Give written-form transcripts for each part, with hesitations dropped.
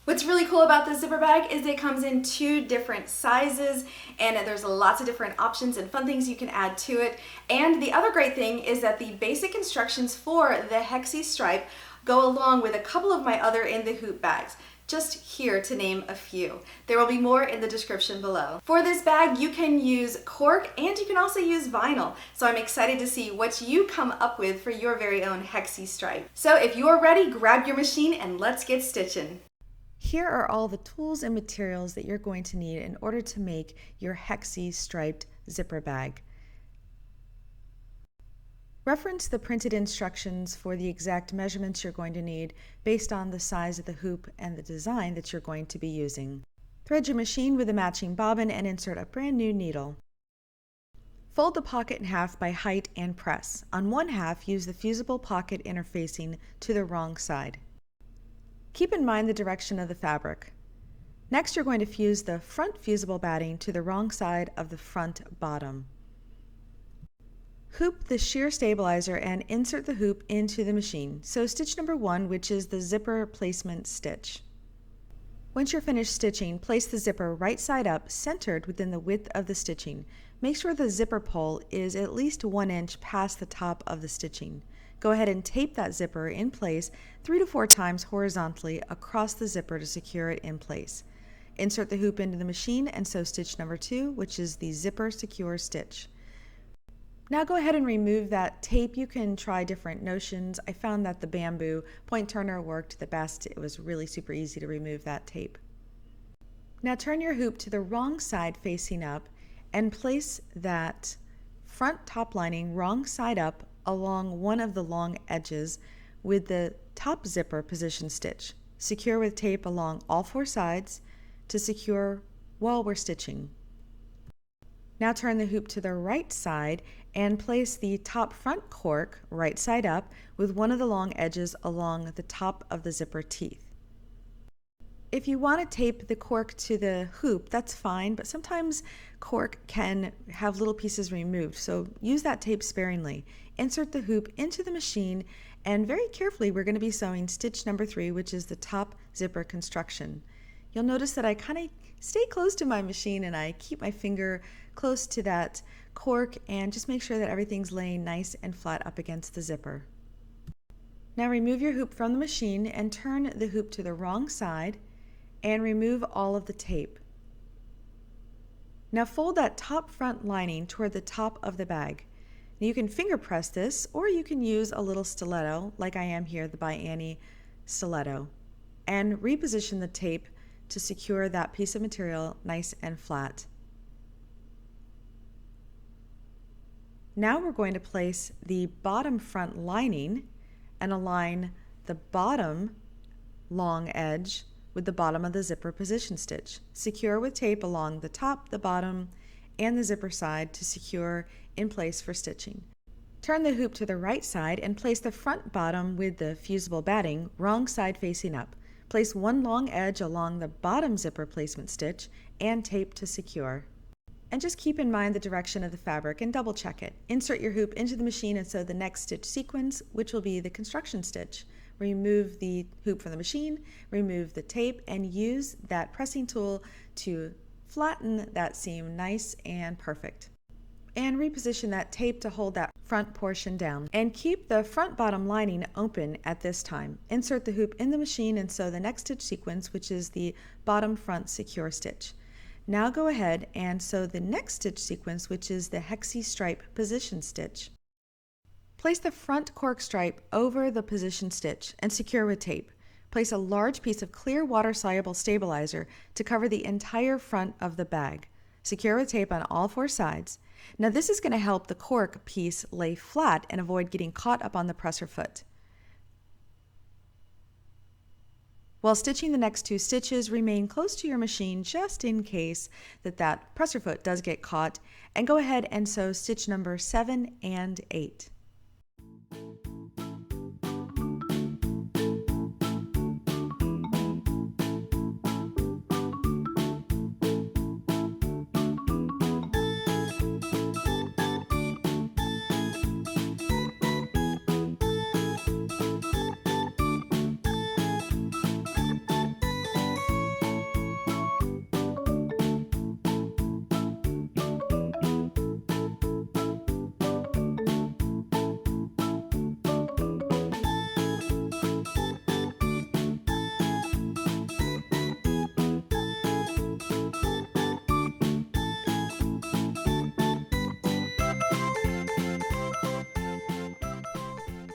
What's really cool about this zipper bag is it comes in 2 different sizes, and there's lots of different options and fun things you can add to it. And the other great thing is that the basic instructions for the Hexi stripe go along with a couple of my other in the hoop bags. Just here to name a few. There will be more in the description below. For this bag, you can use cork and you can also use vinyl. So I'm excited to see what you come up with for your very own Hexi stripe. So if you're ready, grab your machine and let's get stitching. Here are all the tools and materials that you're going to need in order to make your Hexi striped zipper bag. Reference the printed instructions for the exact measurements you're going to need based on the size of the hoop and the design that you're going to be using. Thread your machine with a matching bobbin and insert a brand new needle. Fold the pocket in half by height and press. On one half, use the fusible pocket interfacing to the wrong side. Keep in mind the direction of the fabric. Next, you're going to fuse the front fusible batting to the wrong side of the front bottom. Hoop the shear stabilizer and insert the hoop into the machine. So stitch number 1, which is the zipper placement stitch. Once you're finished stitching, place the zipper right side up, centered within the width of the stitching. Make sure the zipper pole is at least 1 inch past the top of the stitching. Go ahead and tape that zipper in place 3 to 4 times horizontally across the zipper to secure it in place. Insert the hoop into the machine and sew stitch number 2, which is the zipper secure stitch. Now go ahead and remove that tape. You can try different notions. I found that the bamboo point turner worked the best. It was really super easy to remove that tape. Now turn your hoop to the wrong side facing up and place that front top lining wrong side up along one of the long edges with the top zipper position stitch. Secure with tape along all 4 sides to secure while we're stitching. Now turn the hoop to the right side and place the top front cork right side up with one of the long edges along the top of the zipper teeth. If you want to tape the cork to the hoop, that's fine, but sometimes cork can have little pieces removed, so use that tape sparingly. Insert the hoop into the machine, and very carefully we're going to be sewing stitch number 3, which is the top zipper construction. You'll notice that I kind of stay close to my machine and I keep my finger close to that cork and just make sure that everything's laying nice and flat up against the zipper. Now remove your hoop from the machine and turn the hoop to the wrong side and remove all of the tape. Now fold that top front lining toward the top of the bag. Now you can finger press this, or you can use a little stiletto like I am here, the By Annie stiletto, and reposition the tape to secure that piece of material nice and flat. Now we're going to place the bottom front lining and align the bottom long edge with the bottom of the zipper position stitch. Secure with tape along the top, the bottom, and the zipper side to secure in place for stitching. Turn the hoop to the right side and place the front bottom with the fusible batting wrong side facing up. Place one long edge along the bottom zipper placement stitch and tape to secure. And just keep in mind the direction of the fabric and double check it. Insert your hoop into the machine and sew the next stitch sequence, which will be the construction stitch. Remove the hoop from the machine, remove the tape, and use that pressing tool to flatten that seam nice and perfect. And reposition that tape to hold that front portion down. And keep the front bottom lining open at this time. Insert the hoop in the machine and sew the next stitch sequence, which is the bottom front secure stitch. Now go ahead and sew the next stitch sequence, which is the Hexi stripe position stitch. Place the front cork stripe over the position stitch and secure with tape. Place a large piece of clear water-soluble stabilizer to cover the entire front of the bag. Secure with tape on all 4 sides. Now this is going to help the cork piece lay flat and avoid getting caught up on the presser foot. While stitching the next 2 stitches, remain close to your machine just in case that presser foot does get caught, and go ahead and sew stitch number 7 and 8.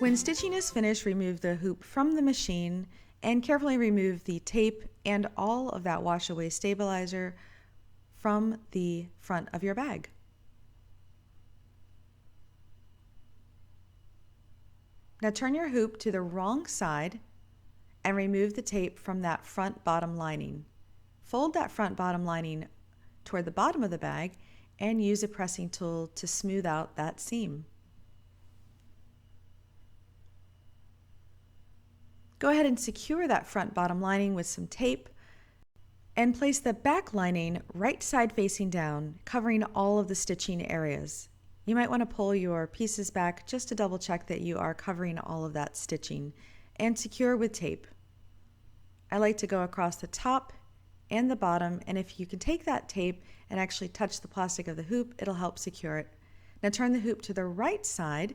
When stitching is finished, remove the hoop from the machine and carefully remove the tape and all of that wash-away stabilizer from the front of your bag. Now turn your hoop to the wrong side and remove the tape from that front bottom lining. Fold that front bottom lining toward the bottom of the bag and use a pressing tool to smooth out that seam. Go ahead and secure that front bottom lining with some tape and place the back lining right side facing down, covering all of the stitching areas. You might want to pull your pieces back just to double check that you are covering all of that stitching, and secure with tape. I like to go across the top and the bottom, and if you can take that tape and actually touch the plastic of the hoop, it'll help secure it. Now turn the hoop to the right side,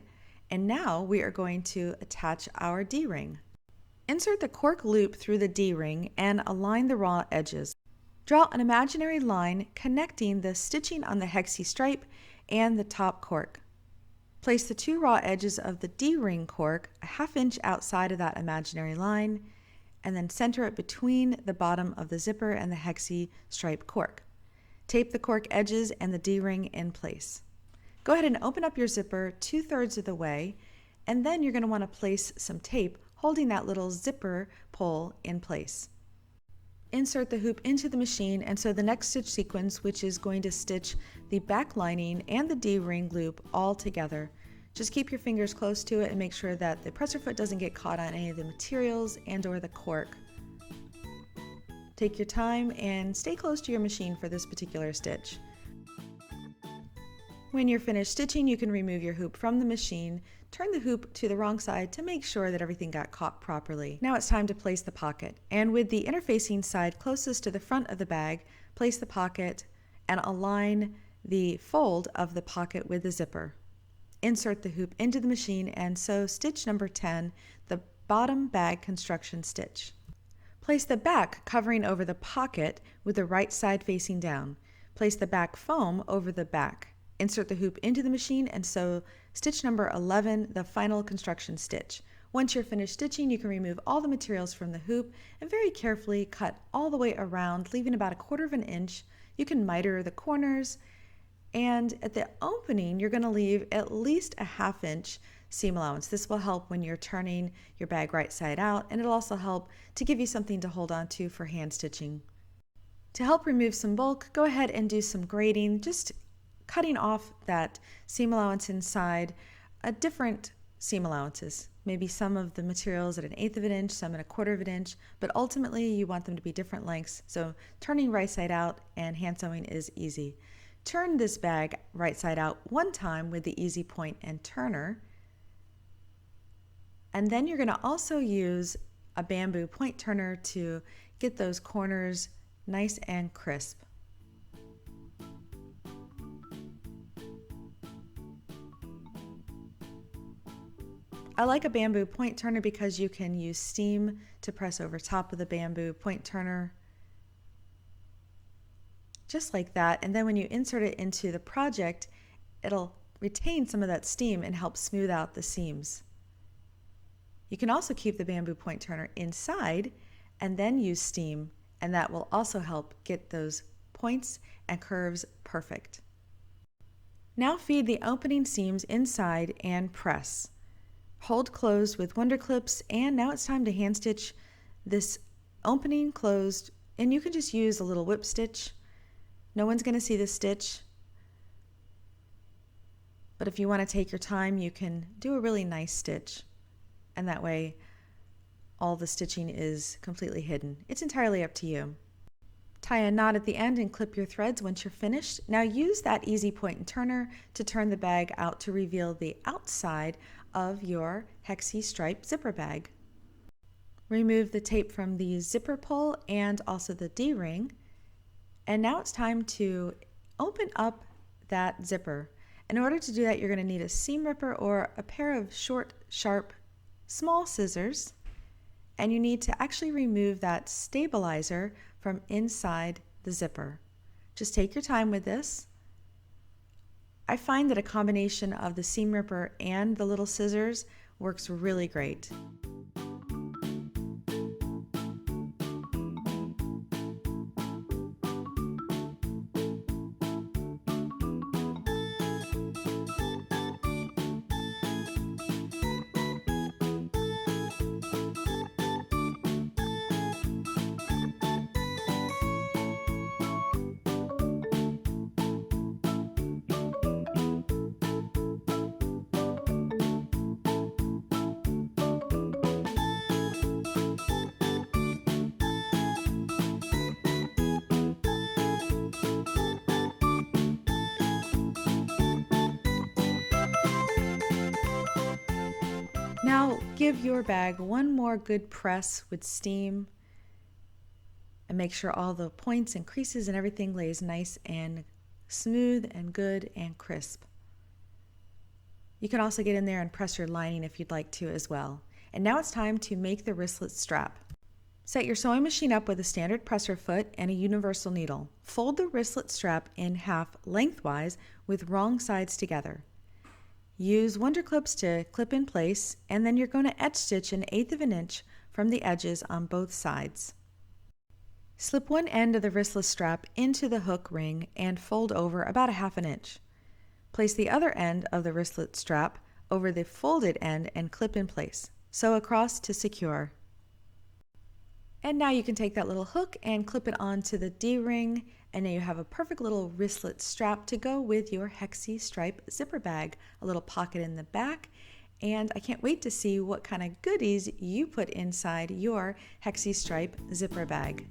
and now we are going to attach our D-ring. Insert the cork loop through the D-ring and align the raw edges. Draw an imaginary line connecting the stitching on the Hexi stripe and the top cork. Place the two raw edges of the D-ring cork a ½ inch outside of that imaginary line, and then center it between the bottom of the zipper and the Hexi stripe cork. Tape the cork edges and the D-ring in place. Go ahead and open up your zipper 2/3 of the way, and then you're going to want to place some tape holding that little zipper pull in place. Insert the hoop into the machine and sew the next stitch sequence, which is going to stitch the back lining and the D-ring loop all together. Just keep your fingers close to it and make sure that the presser foot doesn't get caught on any of the materials and/or the cork. Take your time and stay close to your machine for this particular stitch. When you're finished stitching, you can remove your hoop from the machine, turn the hoop to the wrong side to make sure that everything got caught properly. Now it's time to place the pocket, and with the interfacing side closest to the front of the bag, place the pocket and align the fold of the pocket with the zipper. Insert the hoop into the machine and sew stitch number 10, the bottom bag construction stitch. Place the back covering over the pocket with the right side facing down. Place the back foam over the back. Insert the hoop into the machine and sew stitch number 11, the final construction stitch. Once you're finished stitching, you can remove all the materials from the hoop and very carefully cut all the way around, leaving about 1/4 inch. You can miter the corners, and at the opening, you're going to leave at least a ½ inch seam allowance. This will help when you're turning your bag right side out, and it'll also help to give you something to hold on to for hand stitching. To help remove some bulk, go ahead and do some grading, just cutting off that seam allowance inside different seam allowances. Maybe some of the materials at 1/8 inch, some at 1/4 inch, but ultimately you want them to be different lengths. So turning right side out and hand sewing is easy. Turn this bag right side out one time with the easy point and turner. And then you're going to also use a bamboo point turner to get those corners nice and crisp. I like a bamboo point turner because you can use steam to press over top of the bamboo point turner, just like that. And then when you insert it into the project, it'll retain some of that steam and help smooth out the seams. You can also keep the bamboo point turner inside and then use steam, and that will also help get those points and curves perfect. Now feed the opening seams inside and press. Hold closed with wonder clips, and now it's time to hand stitch this opening closed, and you can just use a little whip stitch. No one's going to see this stitch, but if you want to take your time, you can do a really nice stitch, and that way all the stitching is completely hidden. It's entirely up to you. Tie a knot at the end and clip your threads once you're finished. Now use that easy point and turner to turn the bag out to reveal the outside of your Hexi stripe zipper bag. Remove the tape from the zipper pull and also the D-ring. And now it's time to open up that zipper. In order to do that, you're going to need a seam ripper or a pair of short, sharp, small scissors. And you need to actually remove that stabilizer from inside the zipper. Just take your time with this. I find that a combination of the seam ripper and the little scissors Works really great. Now give your bag one more good press with steam and make sure all the points and creases and everything lays nice and smooth and good and crisp. You can also get in there and press your lining if you'd like to as well. And now it's time to make the wristlet strap. Set your sewing machine up with a standard presser foot and a universal needle. Fold the wristlet strap in half lengthwise with wrong sides together. Use wonder clips to clip in place, and then you're going to edge stitch 1/8 of an inch from the edges on both sides. Slip one end of the wristlet strap into the hook ring and fold over about 1/2 inch. Place the other end of the wristlet strap over the folded end and clip in place. Sew across to secure. And now you can take that little hook and clip it onto the D-ring, and now you have a perfect little wristlet strap to go with your Hexi stripe zipper bag. A little pocket in the back, and I can't wait to see what kind of goodies you put inside your Hexi stripe zipper bag.